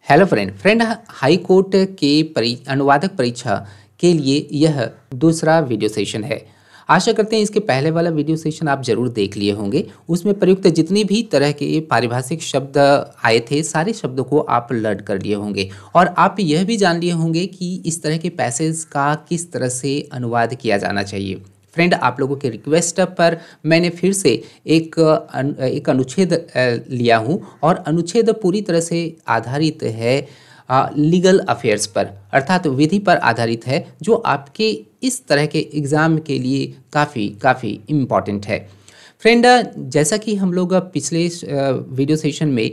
Hello friend high court के अनुवादक परीक्षा के लिए यह दूसरा वीडियो सेशन है। आशा करते हैं इसके पहले वाला वीडियो सेशन आप जरूर देख लिए होंगे। उसमें प्रयुक्त जितनी भी तरह के पारिभाषिक शब्द आए थे सारे शब्दों को आप लर्न कर लिए होंगे और आप यह भी जान लिए होंगे कि इस तरह के पैसेज का किस तरह से अनुवाद किया जाना चाहिए। फ्रेंड, आप लोगों के रिक्वेस्ट पर मैंने फिर से एक अनुच्छेद लिया हूँ और अनुच्छेद पूरी तरह से आधारित है लीगल अफेयर्स पर, अर्थात विधि पर आधारित है, जो आपके इस तरह के एग्ज़ाम के लिए काफ़ी इम्पॉर्टेंट है। फ्रेंड, जैसा कि हम लोग पिछले वीडियो सेशन में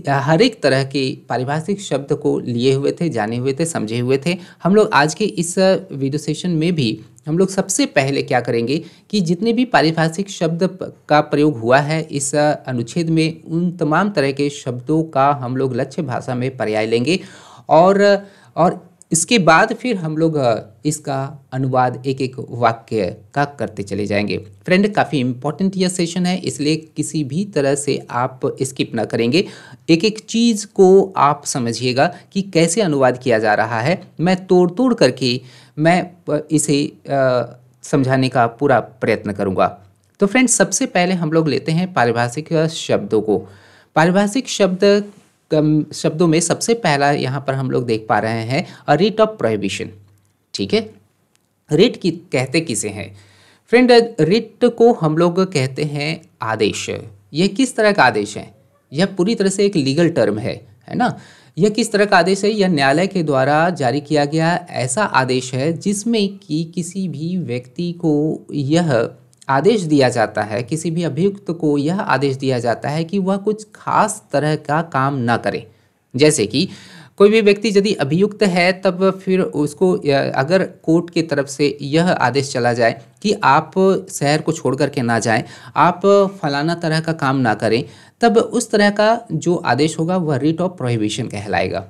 हर एक तरह के पारिभाषिक शब्द को लिए हुए थे, जाने हुए थे, समझे हुए थे, हम लोग आज के इस वीडियो सेशन में भी हम लोग सबसे पहले क्या करेंगे कि जितने भी पारिभाषिक शब्द का प्रयोग हुआ है इस अनुच्छेद में, उन तमाम तरह के शब्दों का हम लोग लक्ष्य भाषा में पर्याय लेंगे और इसके बाद फिर हम लोग इसका अनुवाद एक एक वाक्य का करते चले जाएंगे। फ्रेंड, काफ़ी इम्पोर्टेंट यह सेशन है, इसलिए किसी भी तरह से आप स्किप ना करेंगे। एक एक चीज़ को आप समझिएगा कि कैसे अनुवाद किया जा रहा है। मैं तोड़ करके मैं इसे समझाने का पूरा प्रयत्न करूँगा। तो फ्रेंड्स, सबसे पहले हम लोग लेते हैं पारिभाषिक शब्दों को। पारिभाषिक शब्दों में सबसे पहला यहाँ पर हम लोग देख पा रहे हैं अ रिट ऑफ प्रोहिबिशन। ठीक है, रिट की कहते किसे हैं? फ्रेंड, रिट को हम लोग कहते हैं आदेश। यह किस तरह का आदेश है? यह पूरी तरह से एक लीगल टर्म है ना। यह किस तरह का आदेश है? यह न्यायालय के द्वारा जारी किया गया ऐसा आदेश है जिसमें कि किसी भी व्यक्ति को यह आदेश दिया जाता है, किसी भी अभियुक्त को यह आदेश दिया जाता है कि वह कुछ खास तरह का काम ना करे। जैसे कि कोई भी व्यक्ति यदि अभियुक्त है तब फिर उसको अगर कोर्ट की तरफ से यह आदेश चला जाए कि आप शहर को छोड़ करके ना जाएं, आप फलाना तरह का काम ना करें, तब उस तरह का जो आदेश होगा वह रिट ऑफ प्रोहिबिशन कहलाएगा।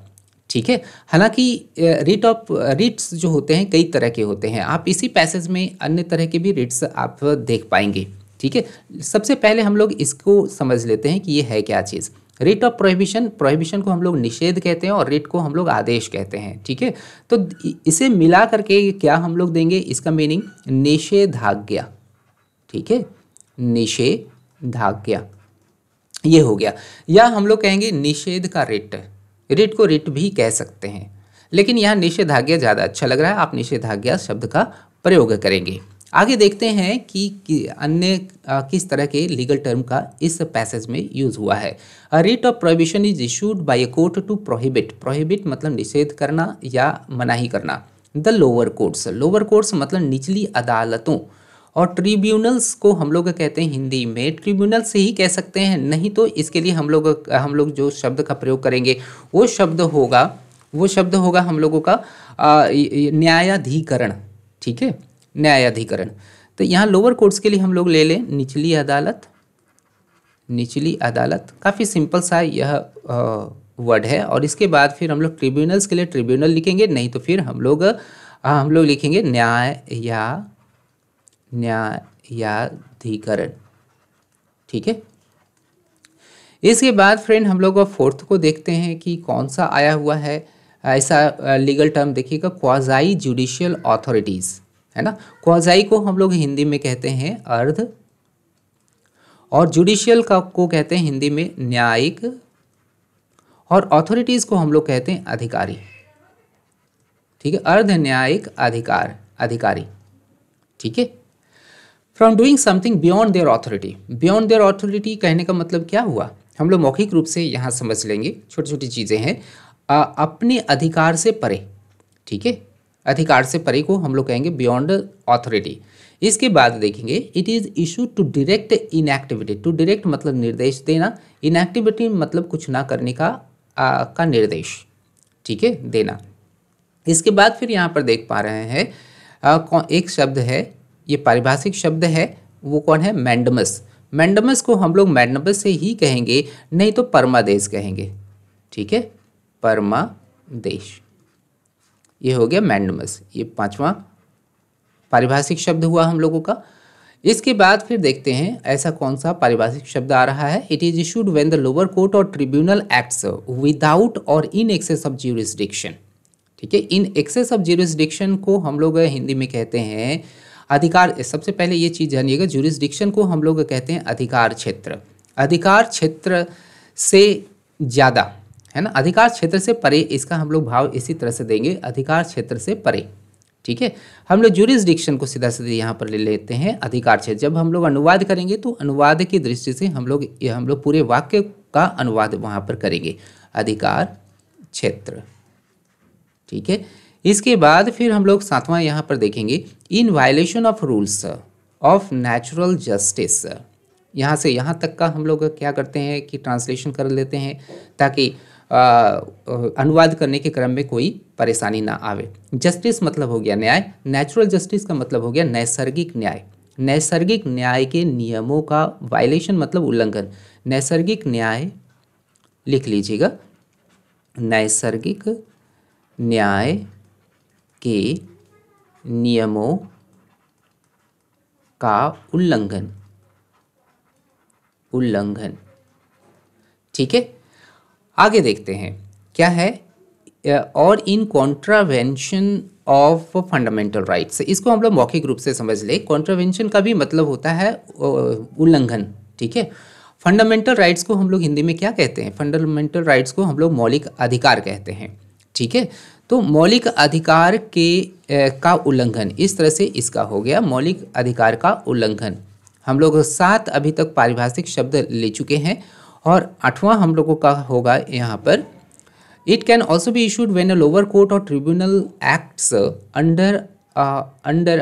ठीक है। हालांकि रिट्स जो होते हैं कई तरह के होते हैं, आप इसी पैसेज में अन्य तरह के भी रिट्स आप देख पाएंगे। ठीक है, सबसे पहले हम लोग इसको समझ लेते हैं कि ये है क्या चीज़। रिट ऑफ प्रोहिबिशन को हम लोग निषेध कहते हैं और रिट को हम लोग आदेश कहते हैं। ठीक है, तो इसे मिला करके क्या हम लोग देंगे, इसका मीनिंग निषेधाज्ञा। ठीक है, निषेधाज्ञा ये हो गया, या हम लोग कहेंगे निषेध का रिट। रिट को रिट भी कह सकते हैं, लेकिन यहाँ निषेधाज्ञा ज़्यादा अच्छा लग रहा है, आप निषेधाज्ञा शब्द का प्रयोग करेंगे। आगे देखते हैं कि अन्य किस तरह के लीगल टर्म का इस पैसेज में यूज हुआ है। Writ of prohibition is issued by a court to prohibit मतलब निषेध करना या मनाही करना। द लोअर कोर्ट्स मतलब निचली अदालतों, और ट्रिब्यूनल्स को हम लोग कहते हैं हिंदी में ट्रिब्यूनल से ही कह सकते हैं, नहीं तो इसके लिए हम लोग जो शब्द का प्रयोग करेंगे वो शब्द होगा हम लोगों का न्यायाधिकरण। ठीक है, न्यायाधिकरण। तो यहाँ लोअर कोर्ट्स के लिए हम लोग ले लें निचली अदालत। काफ़ी सिंपल सा यह वर्ड है। और इसके बाद फिर हम लोग ट्रिब्यूनल्स के लिए ट्रिब्यूनल लिखेंगे, नहीं तो फिर हम लोग लिखेंगे न्यायाधिकरण। ठीक है, इसके बाद फ्रेंड हम लोग फोर्थ को देखते हैं कि कौन सा आया हुआ है ऐसा लीगल टर्म। देखिएगा, क्वाजाई जुडिशियल अथॉरिटीज़ है ना। क्वाजाई को हम लोग हिंदी में कहते हैं अर्ध, और जुडिशियल को कहते हैं हिंदी में न्यायिक, और अथॉरिटीज़ को हम लोग कहते हैं अधिकारी। ठीक है, अर्ध न्यायिक अधिकारी। ठीक है, from doing something beyond their authority कहने का मतलब क्या हुआ, हम लोग मौखिक रूप से यहाँ समझ लेंगे। छोटी छोटी चीज़ें हैं, अपने अधिकार से परे। ठीक है, अधिकार से परे को हम लोग कहेंगे बियॉन्ड ऑथोरिटी। इसके बाद देखेंगे it is issue to direct inactivity. To direct मतलब निर्देश देना, इनएक्टिविटी मतलब कुछ ना करने का निर्देश। ठीक है, देना। इसके बाद फिर यहाँ पर देख पा रहे हैं एक शब्द है, ये पारिभाषिक शब्द है, वो कौन है? मैंडमस को हम लोग मैंडमस से ही कहेंगे, नहीं तो परमादेश कहेंगे। ठीक है, परमादेश, ये हो गया मैंडमस। ये पांचवा पारिभाषिक शब्द हुआ हम लोगों का। इसके बाद फिर देखते हैं ऐसा कौन सा पारिभाषिक शब्द आ रहा है। It is issued when the lower court और ट्रिब्यूनल एक्ट्स विदाउट और इन एक्सेस ऑफ ज्यूरिसडिक्शन। ठीक है, इन एक्सेस ऑफ ज्यूरिसडिक्शन को हम लोग हिंदी में कहते हैं अधिकार। सबसे पहले ये चीज़ जानिएगा, ज्यूरिसडिक्शन को हम लोग कहते हैं अधिकार क्षेत्र। अधिकार क्षेत्र से ज़्यादा, है ना, अधिकार क्षेत्र से परे, इसका हम लोग भाव इसी तरह से देंगे, अधिकार क्षेत्र से परे। ठीक है, हम लोग ज्यूरिसडिक्शन को सीधा सीधे यहाँ पर ले लेते हैं अधिकार क्षेत्र। जब हम लोग अनुवाद करेंगे तो अनुवाद की दृष्टि से हम लोग पूरे वाक्य का अनुवाद वहाँ पर करेंगे, अधिकार क्षेत्र। ठीक है, इसके बाद फिर हम लोग सातवां यहाँ पर देखेंगे, इन violation of rules of natural justice. यहाँ से यहाँ तक का हम लोग क्या करते हैं कि ट्रांसलेशन कर लेते हैं ताकि अनुवाद करने के क्रम में कोई परेशानी ना आवे। जस्टिस मतलब हो गया न्याय, नेचुरल जस्टिस का मतलब हो गया नैसर्गिक न्याय। नैसर्गिक न्याय के नियमों का वायलेशन मतलब उल्लंघन। नैसर्गिक न्याय लिख लीजिएगा, नैसर्गिक न्याय के नियमों का उल्लंघन। ठीक है, आगे देखते हैं क्या है, और in contravention of fundamental rights. इसको हम लोग मौखिक रूप से समझ ले। कॉन्ट्रावेंशन का भी मतलब होता है उल्लंघन। ठीक है, फंडामेंटल राइट्स को हम लोग हिंदी में क्या कहते हैं? फंडामेंटल राइट्स को हम लोग मौलिक अधिकार कहते हैं। ठीक है, तो मौलिक अधिकार के का उल्लंघन, इस तरह से इसका हो गया मौलिक अधिकार का उल्लंघन। हम लोग 7 अभी तक पारिभाषिक शब्द ले चुके हैं और 8वां हम लोगों का होगा यहाँ पर, it can also be issued when a lower court और tribunal acts under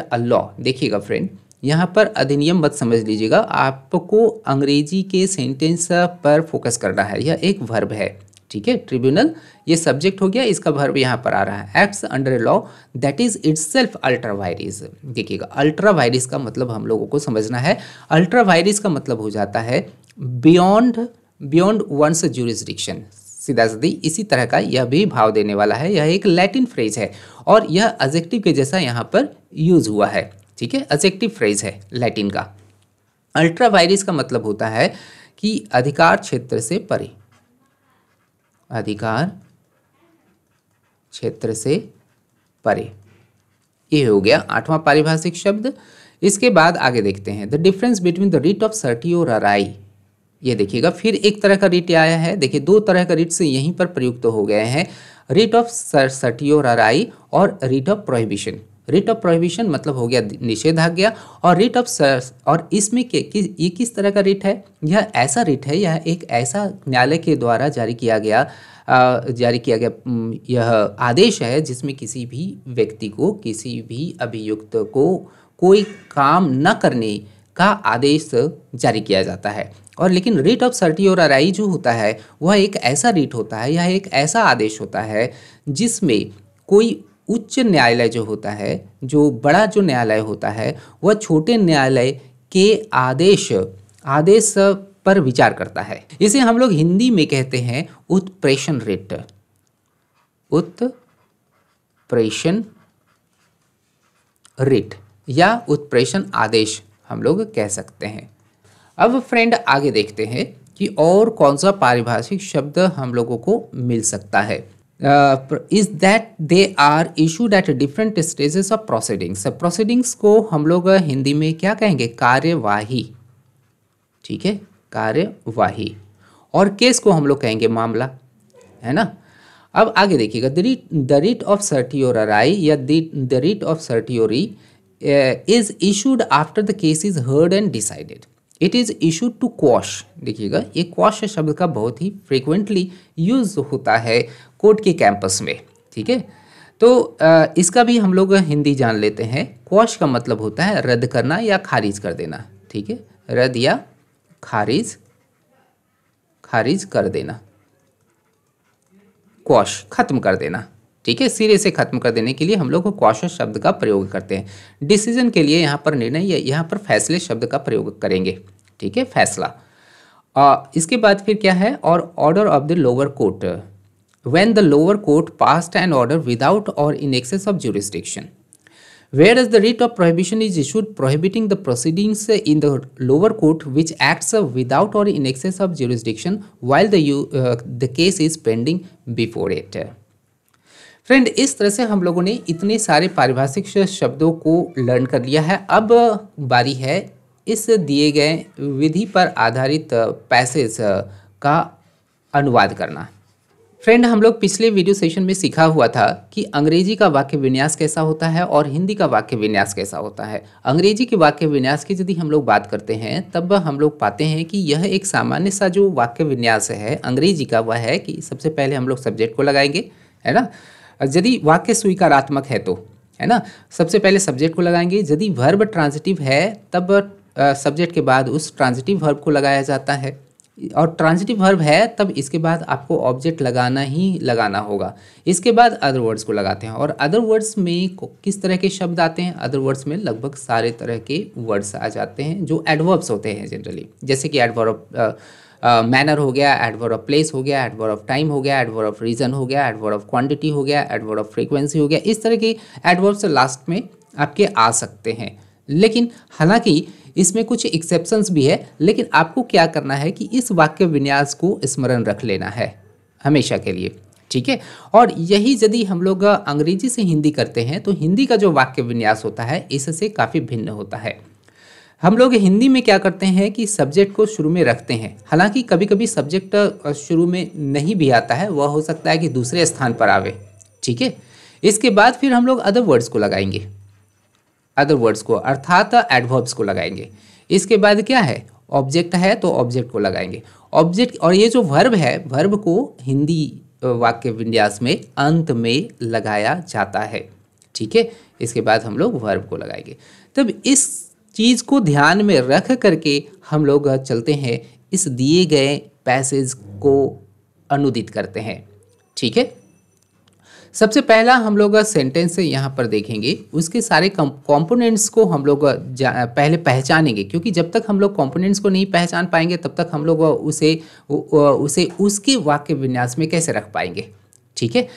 a law. देखिएगा फ्रेंड, यहाँ पर अधिनियम मत समझ लीजिएगा, आपको अंग्रेजी के सेंटेंस पर फोकस करना है। यह एक वर्ब है। ठीक है, ट्रिब्यूनल ये सब्जेक्ट हो गया, इसका वर्ब यहाँ पर आ रहा है, acts under a law that is itself ultra vires. देखिएगा, अल्ट्रा वायरिस का मतलब हम लोगों को समझना है। अल्ट्रा वायरिस का मतलब हो जाता है बियॉन्ड वंस ज्यूरिसडिक्शन। सीधा सीधी इसी तरह का यह भी भाव देने वाला है। यह एक लैटिन फ्रेज है और यह एडजेक्टिव के जैसा यहाँ पर यूज हुआ है। ठीक है, एडजेक्टिव फ्रेज है लैटिन का। अल्ट्रा वायरिस का मतलब होता है कि अधिकार क्षेत्र से परे, अधिकार क्षेत्र से परे। ये हो गया 8वां पारिभाषिक शब्द। इसके बाद आगे देखते हैं, the difference between the writ of certiorari. ये देखिएगा, फिर एक तरह का रिट आया है। देखिए, 2 तरह का रिट से यहीं पर प्रयुक्त हो गए हैं, रिट ऑफ सर्टियोराई और writ of prohibition. Writ of prohibition मतलब हो गया निषेधाज्ञा, और रिट ऑफ और इसमें ये किस तरह का रिट है? यह ऐसा रिट है, यह एक ऐसा न्यायालय के द्वारा जारी किया गया यह आदेश है जिसमें किसी भी व्यक्ति को, किसी भी अभियुक्त को कोई काम न करने का आदेश जारी किया जाता है। और लेकिन रिट ऑफ सर्टियोराई जो होता है वह एक ऐसा रिट होता है, यह एक ऐसा आदेश होता है जिसमें कोई उच्च न्यायालय जो होता है, जो बड़ा जो न्यायालय होता है, वह छोटे न्यायालय के आदेश पर विचार करता है। इसे हम लोग हिंदी में कहते हैं उत्प्रेषण रिट। उत्प्रेषण रिट या उत्प्रेषण आदेश हम लोग कह सकते हैं। अब फ्रेंड आगे देखते हैं कि और कौन सा पारिभाषिक शब्द हम लोगों को मिल सकता है। Is that they are issued at different stages of proceedings. Proceedings को हम लोग हिंदी में क्या कहेंगे? कार्यवाही। ठीक है, कार्यवाही। और केस को हम लोग कहेंगे मामला, है ना। अब आगे देखिएगा, द रिट ऑफ सर्टियोराई या the writ of certiorari is issued after the case is heard and decided. It is issued to quash. देखिएगा, ये क्वॉश शब्द का बहुत ही फ्रिक्वेंटली यूज होता है कोर्ट के कैंपस में। ठीक है, तो इसका भी हम लोग हिंदी जान लेते हैं। क्वॉश का मतलब होता है रद्द करना या खारिज कर देना। ठीक है, रद्द या खारिज कर देना, क्वॉश खत्म कर देना। ठीक है, सिरे से खत्म कर देने के लिए हम लोग क्वॉश शब्द का प्रयोग करते हैं। डिसीजन के लिए यहाँ पर निर्णय या यहाँ पर फैसले शब्द का प्रयोग करेंगे। ठीक है, फैसला। इसके बाद फिर क्या है? और order of the lower court, when the lower court passed an order without और in excess of jurisdiction. Whereas the writ of prohibition is issued prohibiting the proceedings in the lower court which acts without और in excess of jurisdiction while the case is pending before it. Friend, इस तरह से हम लोगों ने इतने सारे पारिभाषिक शब्दों को लर्न कर लिया है। अब बारी है इस दिए गए विधि पर आधारित पैसेज का अनुवाद करना। फ्रेंड, हम लोग पिछले वीडियो सेशन में सीखा हुआ था कि अंग्रेजी का वाक्य विन्यास कैसा होता है और हिंदी का वाक्य विन्यास कैसा होता है। अंग्रेजी के वाक्य विन्यास की यदि हम लोग बात करते हैं तब हम लोग पाते हैं कि यह एक सामान्य सा जो वाक्य विन्यास है अंग्रेजी का, वह है कि सबसे पहले हम लोग सब्जेक्ट को लगाएंगे, है ना। यदि वाक्य स्वीकारात्मक है तो, है ना, सबसे पहले सब्जेक्ट को लगाएंगे। यदि वर्ब ट्रांजिटिव है तब सब्जेक्ट के बाद उस ट्रांजिटिव वर्ब को लगाया जाता है, और ट्रांजिटिव वर्ब है तब इसके बाद आपको ऑब्जेक्ट लगाना ही लगाना होगा। इसके बाद अदर वर्ड्स को लगाते हैं, और अदर वर्ड्स में किस तरह के शब्द आते हैं? अदर वर्ड्स में लगभग सारे तरह के वर्ड्स आ जाते हैं जो एडवर्ब्स होते हैं जनरली, जैसे कि एडवर्ब मैनर हो गया, एडवर्ब ऑफ प्लेस हो गया, एडवर्ब ऑफ टाइम हो गया, एडवर्ब ऑफ रीजन हो गया, एडवर्ब ऑफ क्वांटिटी हो गया, एडवर्ब ऑफ फ्रीक्वेंसी हो गया। इस तरह के एडवर्ब्स लास्ट में आपके आ सकते हैं। लेकिन हालांकि इसमें कुछ एक्सेप्शंस भी है, लेकिन आपको क्या करना है कि इस वाक्य विन्यास को स्मरण रख लेना है हमेशा के लिए, ठीक है। और यही यदि हम लोग अंग्रेजी से हिंदी करते हैं तो हिंदी का जो वाक्य विन्यास होता है इससे काफ़ी भिन्न होता है। हम लोग हिंदी में क्या करते हैं कि सब्जेक्ट को शुरू में रखते हैं, हालांकि कभी कभी सब्जेक्ट शुरू में नहीं भी आता है, वह हो सकता है कि दूसरे स्थान पर आवे, ठीक है। इसके बाद फिर हम लोग अदर वर्ड्स को लगाएंगे, अदर वर्ड्स को अर्थात एडवर्ब्स को लगाएंगे। इसके बाद क्या है? ऑब्जेक्ट है तो ऑब्जेक्ट को लगाएंगे, ऑब्जेक्ट। और ये जो वर्ब है, वर्ब को हिंदी वाक्य विन्यास में अंत में लगाया जाता है, ठीक है। इसके बाद हम लोग वर्ब को लगाएंगे। तब इस चीज़ को ध्यान में रख करके हम लोग चलते हैं, इस दिए गए पैसेज को अनुदित करते हैं, ठीक है। सबसे पहला हम लोग सेंटेंस से यहाँ पर देखेंगे, उसके सारे कंपोनेंट्स को हम लोग पहले पहचानेंगे, क्योंकि जब तक हम लोग कंपोनेंट्स को नहीं पहचान पाएंगे तब तक हम लोग उसे उसके वाक्य विन्यास में कैसे रख पाएंगे, ठीक है।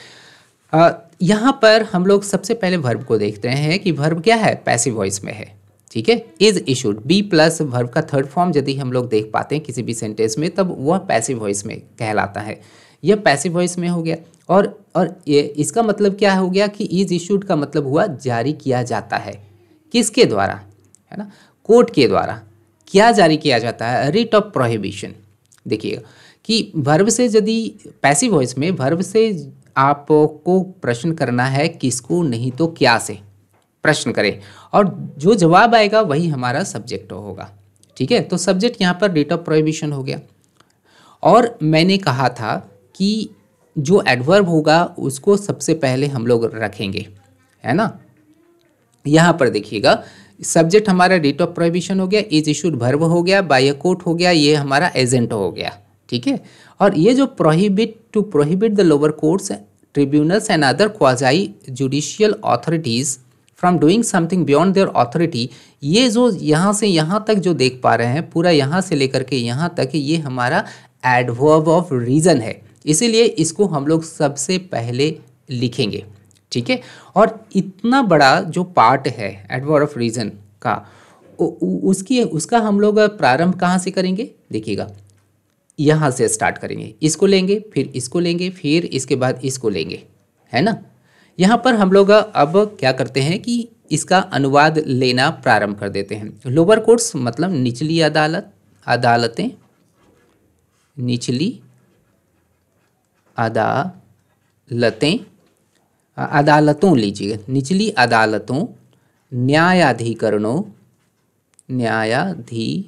यहाँ पर हम लोग सबसे पहले वर्ब को देखते हैं कि वर्ब क्या है? पैसिव वॉइस में है, ठीक है। Is issued be plus verb का थर्ड फॉर्म यदि हम लोग देख पाते हैं किसी भी सेंटेंस में तब वह पैसिव वॉइस में कहलाता है। यह पैसिव वॉइस में हो गया। और ये इसका मतलब क्या हो गया कि इज इशूड का मतलब हुआ जारी किया जाता है। किसके द्वारा? है ना, कोर्ट के द्वारा। क्या जारी किया जाता है? Writ of prohibition. देखिएगा कि वर्ब से यदि पैसिव वॉइस में वर्ब से आपको प्रश्न करना है, किसको नहीं तो क्या से प्रश्न करें, और जो जवाब आएगा वही हमारा सब्जेक्ट होगा, ठीक है। तो सब्जेक्ट यहाँ पर रिट ऑफ प्रोहिबिशन हो गया। और मैंने कहा था कि जो एडवर्ब होगा उसको सबसे पहले हम लोग रखेंगे, है ना। यहाँ पर देखिएगा सब्जेक्ट हमारा रिट ऑफ प्रोहिबिशन हो गया, इज इशूड वर्ब हो गया, बाय अ कोर्ट हो गया, ये हमारा एजेंट हो गया, ठीक है। और ये जो prohibit, to prohibit the lower courts, tribunals and other quasi judicial authorities from doing something beyond their authority, ये जो यहाँ से यहाँ तक जो देख पा रहे हैं, पूरा यहाँ से लेकर के यहाँ तक, ये हमारा एडवर्ब ऑफ रीजन है, इसीलिए इसको हम लोग सबसे पहले लिखेंगे, ठीक है। और इतना बड़ा जो पार्ट है एडवर्ब ऑफ रीजन का, उसका हम लोग प्रारंभ कहाँ से करेंगे? देखिएगा, यहाँ से स्टार्ट करेंगे, इसको लेंगे, फिर इसको लेंगे, फिर इसके बाद इसको लेंगे, है ना। यहाँ पर हम लोग अब क्या करते हैं कि इसका अनुवाद लेना प्रारंभ कर देते हैं। लोअर कोर्ट्स मतलब निचली अदालत, अदालतें, निचली अदालतें, अदालतों लीजिएगा, निचली अदालतों, न्यायाधिकरणों, न्यायाधिकरणों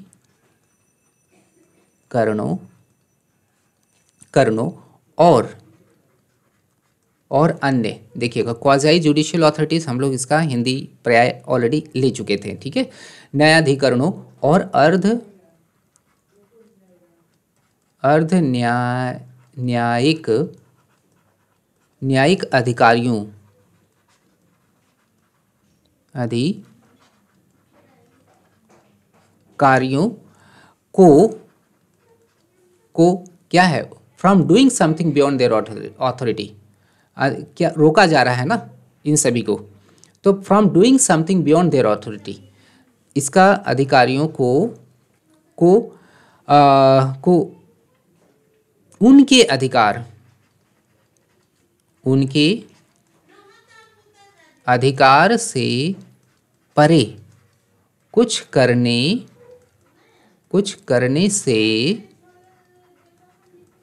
और अन्य। देखिएगा क्वाजाई जुडिशियल अथॉरिटीज़, हम लोग इसका हिंदी पर्याय ऑलरेडी ले चुके थे, ठीक है। न्यायाधिकरणों और अर्ध न्यायिक अधिकारियों को क्या है? From doing something beyond their authority, क्या रोका जा रहा है ना इन सभी को। तो from doing something beyond their authority, इसका अधिकारियों को उनके अधिकार से परे कुछ करने से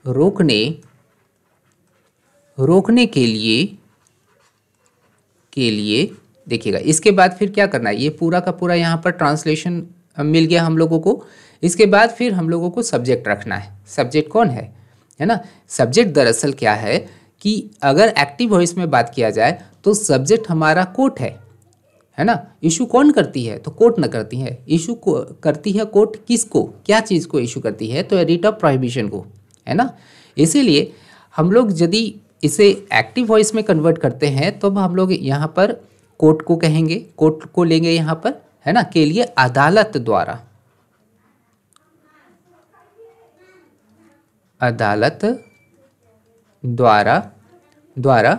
रोकने के लिए देखिएगा। इसके बाद फिर क्या करना है, ये पूरा का पूरा यहाँ पर ट्रांसलेशन मिल गया हम लोगों को। इसके बाद फिर हम लोगों को सब्जेक्ट रखना है। सब्जेक्ट कौन है ना? सब्जेक्ट दरअसल क्या है कि अगर एक्टिव वॉइस में बात किया जाए तो सब्जेक्ट हमारा कोर्ट है ना। इशू कौन करती है? तो कोर्ट न करती है। इशू को करती है कोर्ट, किसको, क्या चीज़ को इशू करती है? तो रिट ऑफ प्रोहिबिशन को, है ना। इसीलिए हम लोग यदि इसे एक्टिव वॉइस में कन्वर्ट करते हैं तो हम लोग यहाँ पर कोर्ट को कहेंगे, कोर्ट को लेंगे यहाँ पर, है ना, के लिए अदालत द्वारा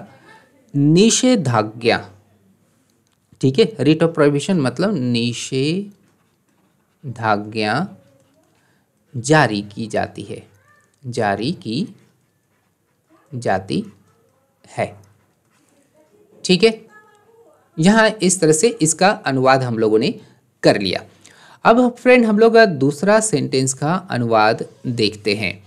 निषेधाज्ञा, ठीक है। रिट ऑफ प्रोहिबिशन मतलब निषेधाज्ञा जारी की जाती है, ठीक है। यहाँ इस तरह से इसका अनुवाद हम लोगों ने कर लिया। अब फ्रेंड हम लोग दूसरा सेंटेंस का अनुवाद देखते हैं।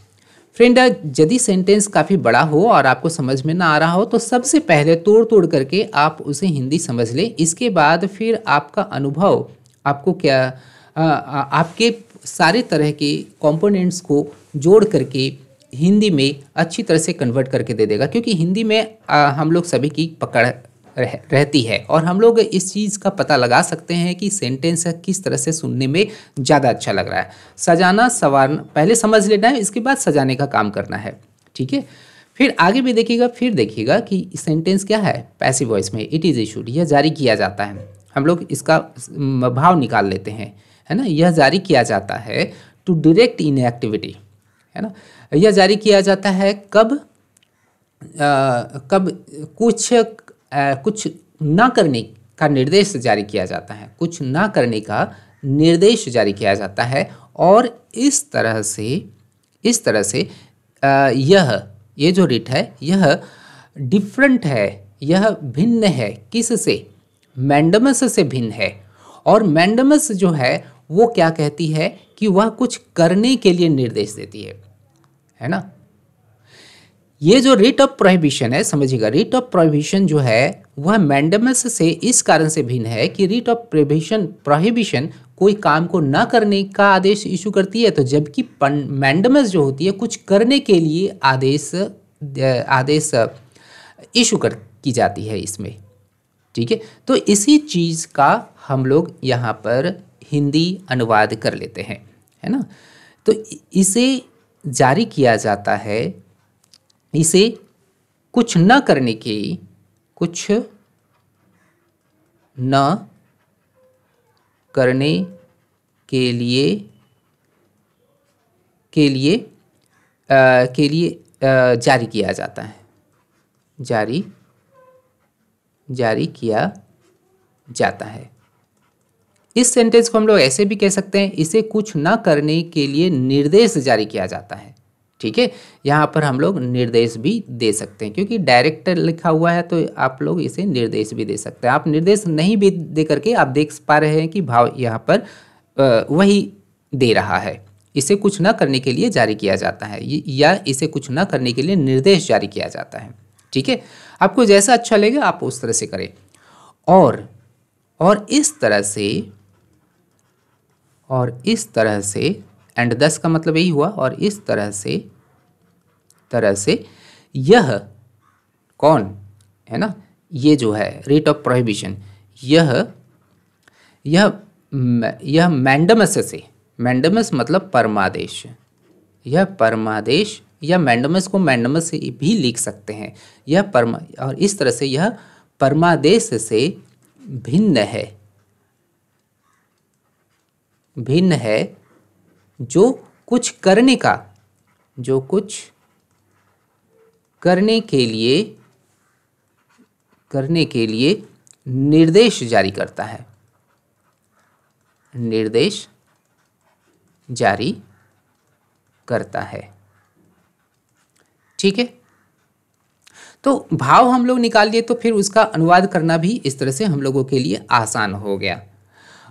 फ्रेंड यदि सेंटेंस काफ़ी बड़ा हो और आपको समझ में ना आ रहा हो तो सबसे पहले तोड़ करके आप उसे हिंदी समझ लें। इसके बाद फिर आपका अनुभव आपको क्या आपके सारे तरह के कंपोनेंट्स को जोड़ करके हिंदी में अच्छी तरह से कन्वर्ट करके दे देगा, क्योंकि हिंदी में हम लोग सभी की पकड़ रहती है और हम लोग इस चीज़ का पता लगा सकते हैं कि सेंटेंस किस तरह से सुनने में ज़्यादा अच्छा लग रहा है। सजाना संवारना पहले समझ लेना है, इसके बाद सजाने का काम करना है, ठीक है। फिर आगे भी देखिएगा कि सेंटेंस क्या है, पैसिव वॉइस में इट इज़ इशूड, यह जारी किया जाता है। हम लोग इसका भाव निकाल लेते हैं, है ना। यह जारी किया जाता है टू डायरेक्ट इन एक्टिविटी, है ना। यह जारी किया जाता है कब कुछ ना करने का निर्देश जारी किया जाता है, कुछ ना करने का निर्देश जारी किया जाता है। और इस तरह से ये जो रिट है यह डिफरेंट है, यह भिन्न है, किससे? मैंडमस से भिन्न है। और मैंडमस जो है वो क्या कहती है कि वह कुछ करने के लिए निर्देश देती है ना। ये जो रिट ऑफ प्रोहिबिशन है, समझिएगा, रिट ऑफ प्रोहिबिशन जो है वह मैंडमस से इस कारण से भिन्न है कि रिट ऑफ प्रोहिबिशन कोई काम को ना करने का आदेश इशू करती है, तो जबकि मैंडमस जो होती है कुछ करने के लिए आदेश इशू की जाती है इसमें, ठीक है। तो इसी चीज़ का हम लोग यहाँ पर हिंदी अनुवाद कर लेते हैं, है ना। तो इसे जारी किया जाता है, इसे कुछ न करने के लिए जारी किया जाता है, जारी किया जाता है। इस सेंटेंस को हम लोग ऐसे भी कह सकते हैं, इसे कुछ न करने के लिए निर्देश जारी किया जाता है, ठीक है। यहाँ पर हम लोग निर्देश भी दे सकते हैं, क्योंकि डायरेक्ट लिखा हुआ है तो आप लोग इसे निर्देश भी दे सकते हैं। आप निर्देश नहीं भी दे करके आप देख पा रहे हैं कि भाव यहाँ पर वही दे रहा है, इसे कुछ न करने के लिए जारी किया जाता है या इसे कुछ न करने के लिए निर्देश जारी किया जाता है, ठीक है। आपको जैसा अच्छा लगे आप उस तरह से करें। और इस तरह से एंड 10 का मतलब यही हुआ। और इस तरह से यह कौन है ना, ये जो है रिट ऑफ प्रोहिबिशन, यह मैंडमस मतलब परमादेश, यह परमादेश या मैंडमस को मैंडमस से भी लिख सकते हैं। और इस तरह से यह परमादेश से भिन्न है जो कुछ करने के लिए निर्देश जारी करता है, निर्देश जारी करता है। ठीक है, तो भाव हम लोग निकाल लिए, तो फिर उसका अनुवाद करना भी इस तरह से हम लोगों के लिए आसान हो गया।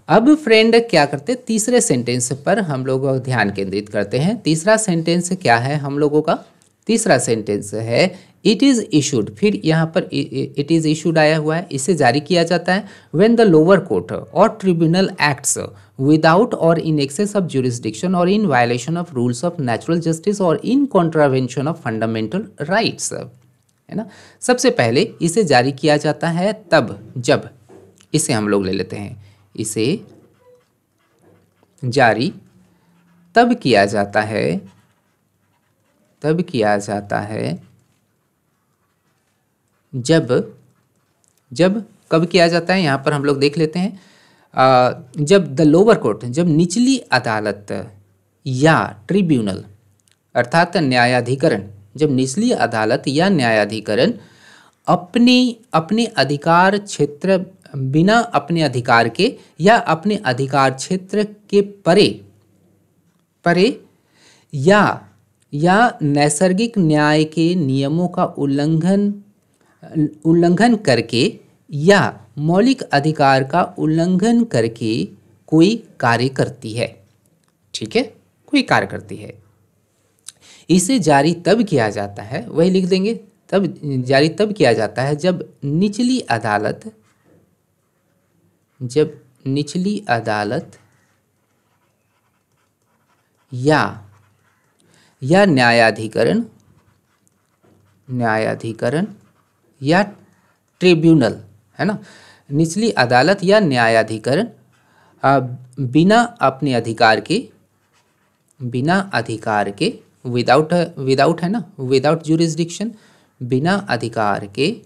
अब फ्रेंड क्या करते हैं, तीसरे सेंटेंस पर हम लोग ध्यान केंद्रित करते हैं। तीसरा सेंटेंस क्या है हम लोगों का, तीसरा सेंटेंस है इट इज़ इशूड। फिर यहाँ पर इट इज़ इशूड आया हुआ है, इसे जारी किया जाता है व्हेन द लोअर कोर्ट और ट्रिब्यूनल एक्ट्स विदाउट और इन एक्सेस ऑफ जुरिस्डिक्शन और in violation of rules of natural justice और in contravention of fundamental rights, है ना। सबसे पहले इसे जारी किया जाता है तब जब, इसे हम लोग ले लेते हैं, इसे जारी तब किया जाता है, तब किया जाता है जब, जब कब किया जाता है यहाँ पर हम लोग देख लेते हैं। जब द लोअर कोर्ट, जब निचली अदालत या ट्रिब्यूनल अर्थात न्यायाधिकरण, जब निचली अदालत या न्यायाधिकरण अपने अधिकार क्षेत्र बिना अपने अधिकार के या अपने अधिकार क्षेत्र के परे या नैसर्गिक न्याय के नियमों का उल्लंघन करके या मौलिक अधिकार का उल्लंघन करके कोई कार्य करती है। ठीक है, कोई कार्य करती है, इसे जारी तब किया जाता है, वही लिख देंगे, तब जारी तब किया जाता है जब निचली अदालत, जब निचली अदालत या न्यायाधिकरण या ट्रिब्यूनल, है ना, निचली अदालत या न्यायाधिकरण बिना अपने अधिकार के विदाउट है ना, विदाउट जुरिस्डिक्शन, बिना अधिकार के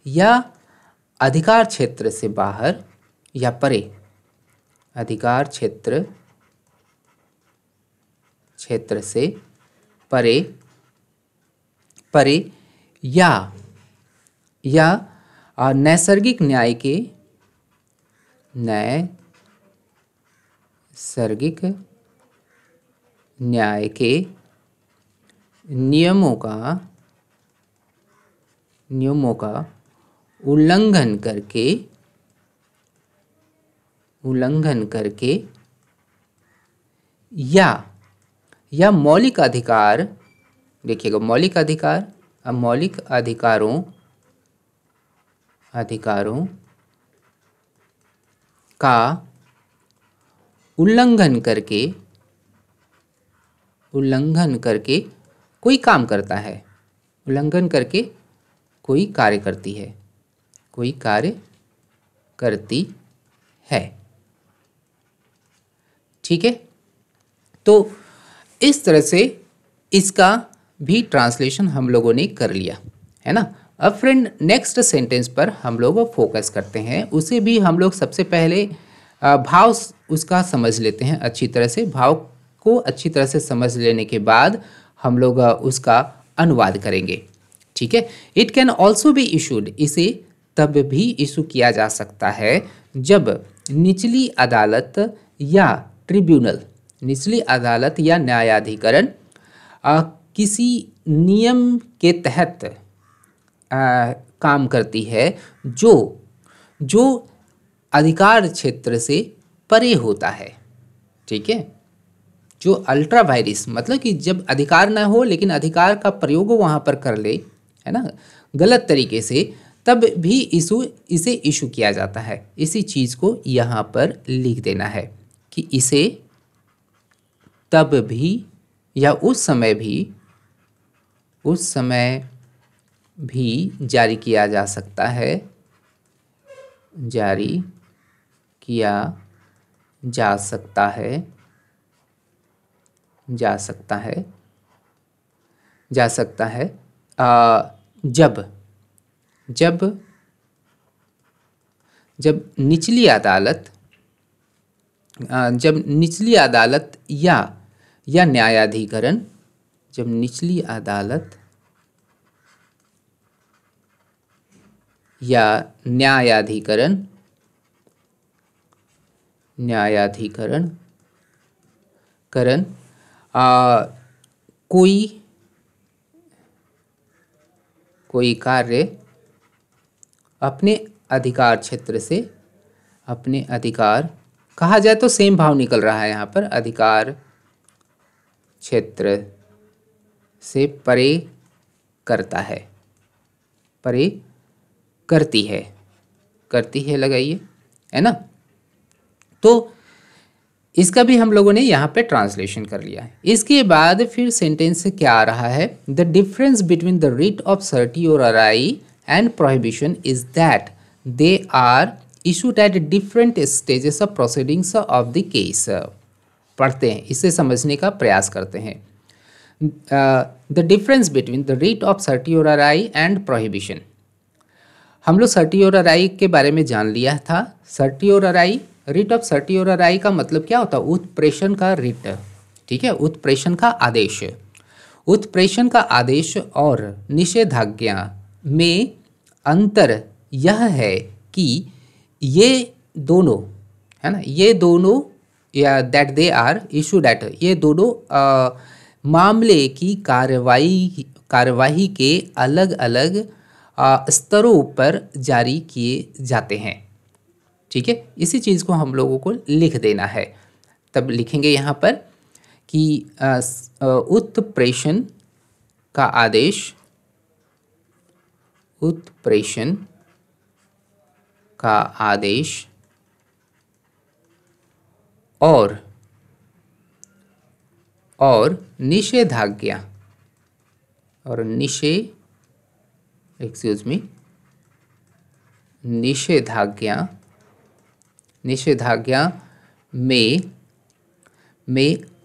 या अधिकार क्षेत्र से बाहर या परे, अधिकार क्षेत्र से परे या नैसर्गिक न्याय के नियमों का उल्लंघन करके या मौलिक अधिकार, देखिएगा मौलिक अधिकार, अब मौलिक अधिकारों का उल्लंघन करके कोई काम करता है, उल्लंघन करके कोई कार्य करती है, कोई कार्य करती है। ठीक है, तो इस तरह से इसका भी ट्रांसलेशन हम लोगों ने कर लिया, है ना। अब फ्रेंड नेक्स्ट सेंटेंस पर हम लोग फोकस करते हैं, उसे भी हम लोग सबसे पहले भाव उसका समझ लेते हैं अच्छी तरह से। भाव को अच्छी तरह से समझ लेने के बाद हम लोग उसका अनुवाद करेंगे। ठीक है, it can also be issued, इसे तब भी इशू किया जा सकता है जब निचली अदालत या ट्रिब्यूनल, निचली अदालत या न्यायाधिकरण किसी नियम के तहत काम करती है जो अधिकार क्षेत्र से परे होता है। ठीक है, जो अल्ट्रा वायरिस, मतलब कि जब अधिकार ना हो लेकिन अधिकार का प्रयोग वहाँ पर कर ले, है ना, गलत तरीके से, तब भी इसे इशू किया जाता है। इसी चीज़ को यहाँ पर लिख देना है कि इसे तब भी या उस समय भी जारी किया जा सकता है, जारी किया जा सकता है, जब निचली अदालत या न्यायाधिकरण, जब निचली अदालत या न्यायाधिकरण करण कोई कार्य अपने अधिकार क्षेत्र से, अपने अधिकार कहा जाए तो सेम भाव निकल रहा है यहाँ पर, अधिकार क्षेत्र से परे करता है, परे करती है लगाइए, है ना। तो इसका भी हम लोगों ने यहाँ पे ट्रांसलेशन कर लिया है। इसके बाद फिर सेंटेंस क्या आ रहा है, the difference between the writ of certiorari and prohibition is that they are issued at different stages of proceedings of the case. पढ़ते हैं, इसे समझने का प्रयास करते हैं। The difference between the writ of certiorari and prohibition, हम लोग सर्टियोराई के बारे में जान लिया था। सर्टियोराई, रिट ऑफ सर्टियोराई का मतलब क्या होता है, उत्प्रेषण का रिट, ठीक है, उत्प्रेषण का आदेश। उत्प्रेषण का आदेश और निषेधाज्ञा में अंतर यह है कि ये दोनों, है ना, ये दोनों या that they are issued at, ये दोनों मामले की कार्यवाही के अलग अलग स्तरों पर जारी किए जाते हैं, ठीक है। इसी चीज़ को हम लोगों को लिख देना है। तब लिखेंगे यहाँ पर कि उत्प्रेषण का आदेश, उत्प्रेषण का आदेश और निषेधाज्ञा और निषेधाज्ञा में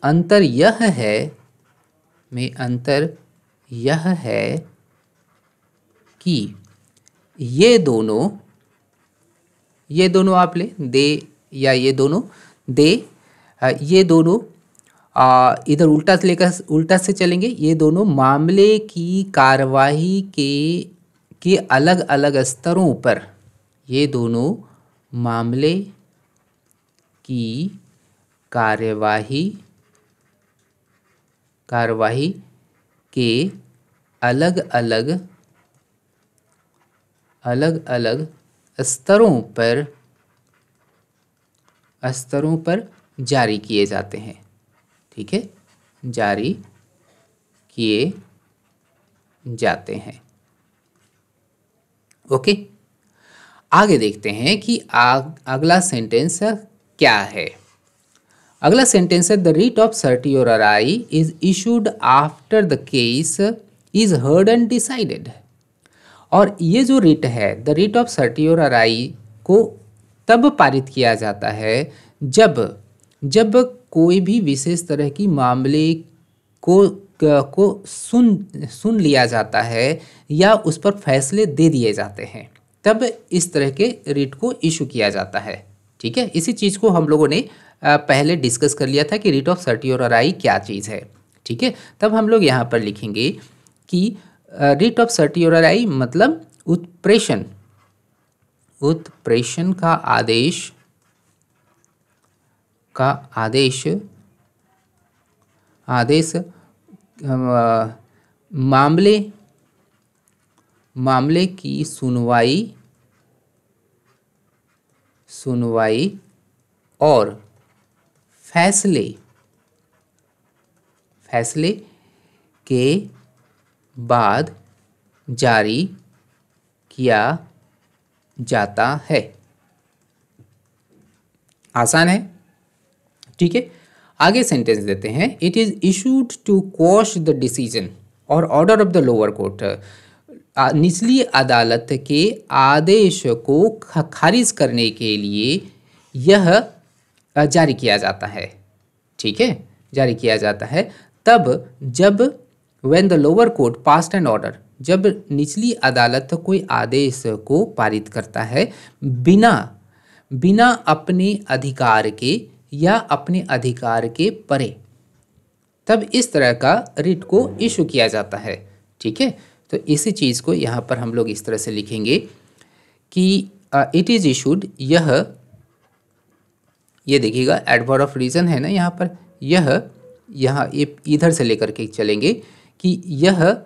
अंतर यह है कि ये दोनों आप ले दे, या ये दोनों दे, ये दोनों इधर उल्टा से चलेंगे। ये दोनों मामले की कार्यवाही के अलग अलग स्तरों पर, ये दोनों मामले की कार्यवाही के अलग अलग स्तरों पर जारी किए जाते हैं, ठीक है, जारी किए जाते हैं। ओके, आगे देखते हैं कि अगला सेंटेंस क्या है। अगला सेंटेंस है the writ of certiorari is issued after the case is heard and decided. और ये जो रिट है, द रिट ऑफ सर्टियोराई को तब पारित किया जाता है जब कोई भी विशेष तरह की मामले को सुन लिया जाता है या उस पर फैसले दे दिए जाते हैं, तब इस तरह के रिट को इशू किया जाता है, ठीक है। इसी चीज़ को हम लोगों ने पहले डिस्कस कर लिया था कि रिट ऑफ सर्टियोराई क्या चीज़ है, ठीक है। तब हम लोग यहाँ पर लिखेंगे कि रिट ऑफ सर्टियोराई मतलब उत्प्रेषण का आदेश मामले की सुनवाई और फैसले के बाद जारी किया जाता है। आसान है, ठीक है। आगे सेंटेंस देते हैं, it is issued to quash the decision और order of the lower court. निचली अदालत के आदेश को खारिज करने के लिए यह जारी किया जाता है, ठीक है, जारी किया जाता है। तब जब when the lower court passed an order, जब निचली अदालत कोई आदेश को पारित करता है बिना अपने अधिकार के या अपने अधिकार के परे, तब इस तरह का रिट को इशू किया जाता है, ठीक है। तो इसी चीज़ को यहाँ पर हम लोग इस तरह से लिखेंगे कि इट इज़ इशूड, ये देखिएगा एडवर्ब ऑफ रीज़न है ना यहाँ पर, यहाँ ये इधर से लेकर के चलेंगे कि यह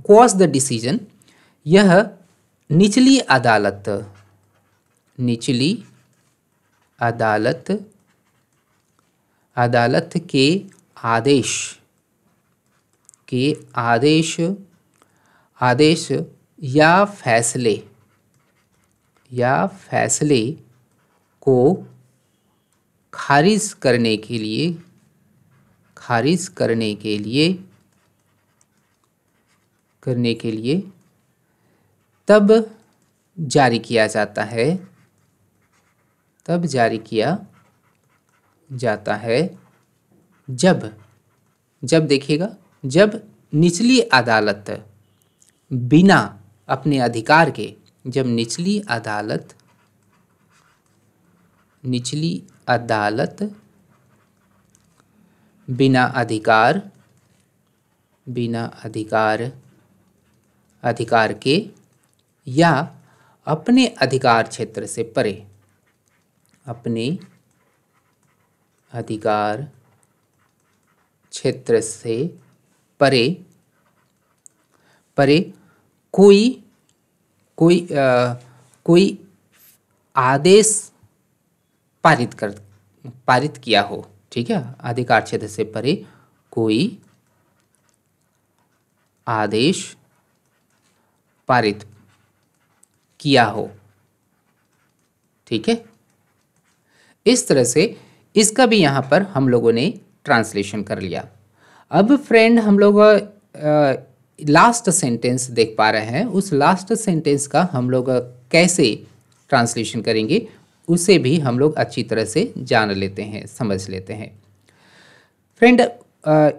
कॉज द डिसीजन, यह निचली अदालत के आदेश या फैसले को खारिज करने के लिए तब जारी किया जाता है जब देखिएगा, जब निचली अदालत बिना अपने अधिकार के, जब निचली अदालत बिना अधिकार के या अपने अधिकार क्षेत्र से परे कोई आदेश पारित किया हो, ठीक है, अधिकार क्षेत्र से परे कोई आदेश पारित किया हो, ठीक है। इस तरह से इसका भी यहाँ पर हम लोगों ने ट्रांसलेशन कर लिया। अब फ्रेंड हम लोग लास्ट सेंटेंस देख पा रहे हैं, उस लास्ट सेंटेंस का हम लोग कैसे ट्रांसलेशन करेंगे उसे भी हम लोग अच्छी तरह से जान लेते हैं, समझ लेते हैं। फ्रेंड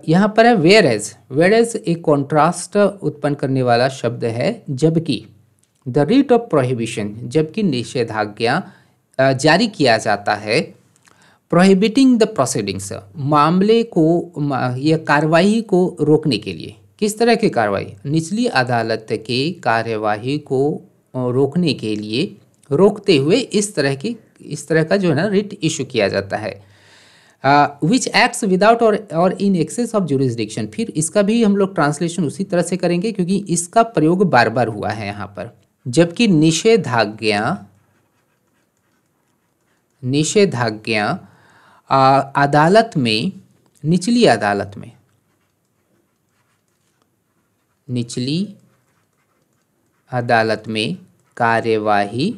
यहाँ पर है वेयर एज एक कॉन्ट्रास्ट उत्पन्न करने वाला शब्द है, जबकि द रिट ऑफ प्रोहिबिशन, जबकि निषेधाज्ञा जारी किया जाता है, प्रोहिबिटिंग द प्रोसीडिंग्स, मामले को या कार्रवाई को रोकने के लिए। किस तरह की कार्रवाई? निचली अदालत के कार्यवाही को रोकने के लिए, रोकते हुए इस तरह का जो है ना रिट इशू किया जाता है। विच एक्ट्स विदाउट और इन एक्सेस ऑफ जुरिस्डिक्शन, फिर इसका भी हम लोग ट्रांसलेशन उसी तरह से करेंगे क्योंकि इसका प्रयोग बार बार हुआ है यहाँ पर। जबकि निषेधाज्ञा अदालत में, निचली अदालत में कार्यवाही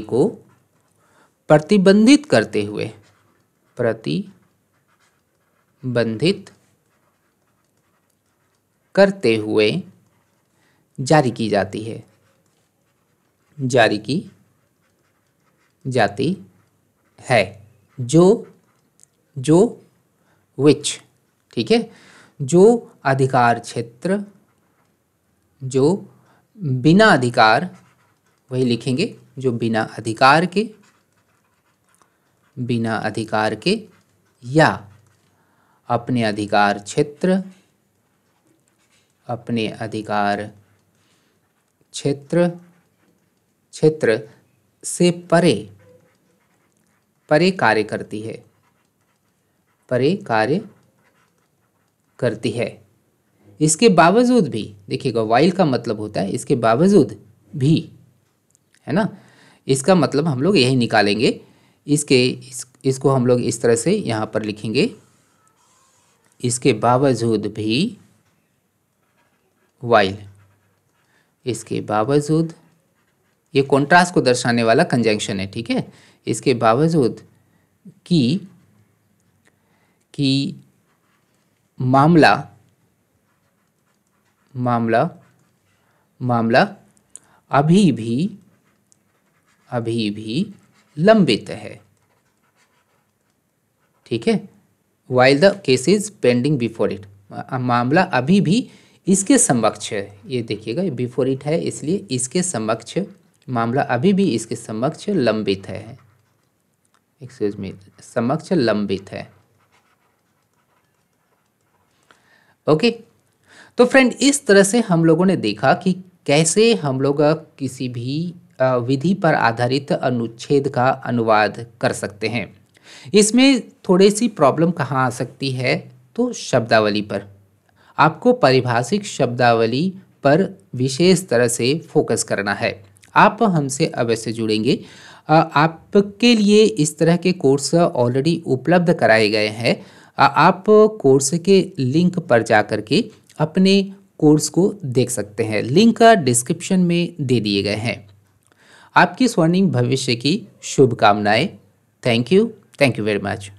को प्रतिबंधित करते हुए जारी की जाती है, जो विच, ठीक है, जो अधिकार क्षेत्र, जो बिना अधिकार, वही लिखेंगे, जो बिना अधिकार के या अपने अधिकार क्षेत्र से परे कार्य करती है। इसके बावजूद भी, देखिएगा वाइल का मतलब होता है इसके बावजूद भी, है ना, इसका मतलब हम लोग यही निकालेंगे। इसको हम लोग इस तरह से यहाँ पर लिखेंगे, इसके बावजूद भी वाइल, इसके बावजूद, ये कॉन्ट्रास्ट को दर्शाने वाला कंजंक्शन है, ठीक है। इसके बावजूद कि मामला अभी भी लंबित है, ठीक है। While the case is pending before it, मामला अभी भी इसके समक्ष, ये देखिएगा बिफोर इट है इसलिए इसके समक्ष, मामला अभी भी इसके समक्ष लंबित है, एक्सक्यूज मी, समक्ष लंबित है। ओके, तो फ्रेंड, इस तरह से हम लोगों ने देखा कि कैसे हम लोग किसी भी विधि पर आधारित अनुच्छेद का अनुवाद कर सकते हैं। इसमें थोड़ी सी प्रॉब्लम कहाँ आ सकती है, तो शब्दावली पर। आपको पारिभाषिक शब्दावली पर विशेष तरह से फोकस करना है। आप हमसे अवश्य जुड़ेंगे। आपके लिए इस तरह के कोर्स ऑलरेडी उपलब्ध कराए गए हैं। आप कोर्स के लिंक पर जा कर के अपने कोर्स को देख सकते हैं। लिंक डिस्क्रिप्शन में दे दिए गए हैं। आपकी स्वर्णिम भविष्य की शुभकामनाएं। Thank you very much.